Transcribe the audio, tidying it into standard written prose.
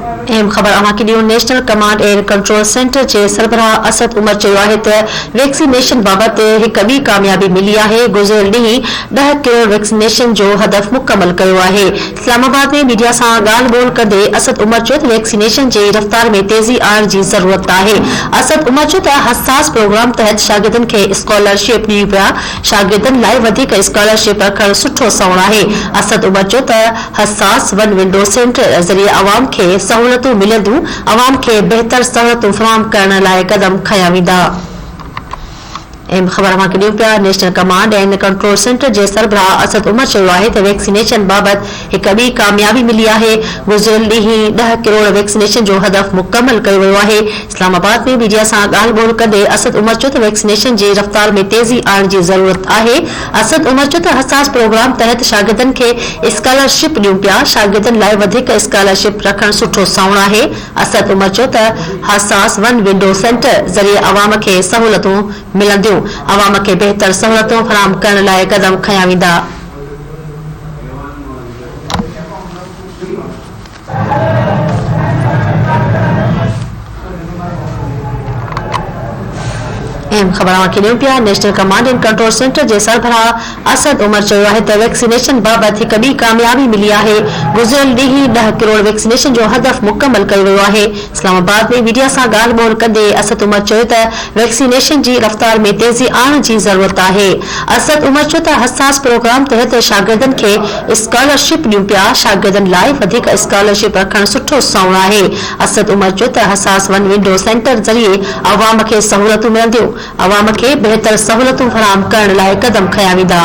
अहम खबर अवां खे ॾियूं। National command and control centre जे सरबराह असद उमर चयो आहे त वैक्सीनेशन बाबति हिक ॿी कामयाबी मिली आहे। गुज़िरियल ॾींहुं 10 करोड़ वैक्सीनेशन जो हदफ़ मुकमल कयो आहे। इस्लामाबाद में मीडिया सां ॻाल्हि ॿोल कंदे असद उमर चयो त वैक्सीनेशन जी रफ़्तार में तेज़ी आणण जी ज़रूरत आहे। असद उमर चयो त हसास प्रोग्राम तहत शागिर्दनि खे स्कॉलरशिप ॾिनी पिया। शागिर्दनि लाइ वधीक स्कॉलरशिप रखणु सुठो सवण आहे। असद उमर चयो त हसास वन विंडो सेंटर ज़रिए अवाम खे सहूलतूं मिलंदियूं। अवाम खे बेहतर सहूलतूं फराहम करण लाइ कदम खंया वेंदा। अहम ख़बर अवां खे ॾियूं पिया। National command and control centre जे सरबराह असद उमर चयो आहे त वैक्सीनेशन बाबति हिक ॿी कामयाबी मिली आहे। गुज़िरियल ॾींहुं 10 करोड़ वैक्सीनेशन जो हदफ़ मुकमल कयो वियो आहे। इस्लामाबाद में मीडिया सां ॻाल्हि ॿोल कंदे असद उमर चयो त वैक्सीनेशन जी रफ़्तार में तेज़ी आणण जी ज़रूरत आहे। असद उमर चयो त हसास प्रोग्राम तहत शागिर्दनि खे स्कॉलरशिप ॾियूं पिया। शागिर्दनि लाइ वधीक स्कॉलरशिप रखणु सुठो सवण आहे। असद उमर चयो त हसास वन विंडो सेंटर ज़रिए अवाम खे सहूलतूं मिलंदियूं। अवाम खे बेहतर सहूलतूं फराहम करण लाइ कदम खंया वेंदा। अहम ख़बर अवां खे ॾियूं पिया। National command and control centre जे सरबराह असद उमर चयो आहे त वैक्सीनेशन बाबति हिक ॿी कामयाबी मिली आहे। गुज़िरियल ॾींहुं 10 करोड़ वैक्सीनेशन जो हदफ़ मुकमल कयो वियो आहे। इस्लामाबाद में मीडिया सां ॻाल्हि ॿोल कंदे असद उमर चयो त वैक्सीनेशन जी रफ़्तार में तेज़ी आणण जी ज़रूरत आहे। असद उमर चयो त हसास प्रोग्राम तहत शागिर्दनि खे स्कॉलरशिप ॾियूं पिया। शागिर्दनि लाइ वधीक स्कॉलरशिप रखणु सुठो सवण आहे। असद उमर चयो त हसास वन विंडो सेंटर ज़रिए अवाम खे सहूलतूं मिलंदियूं। अवाम खे बेहतर सहूलतूं फराहम करण लाइ कदम खंया वेंदा।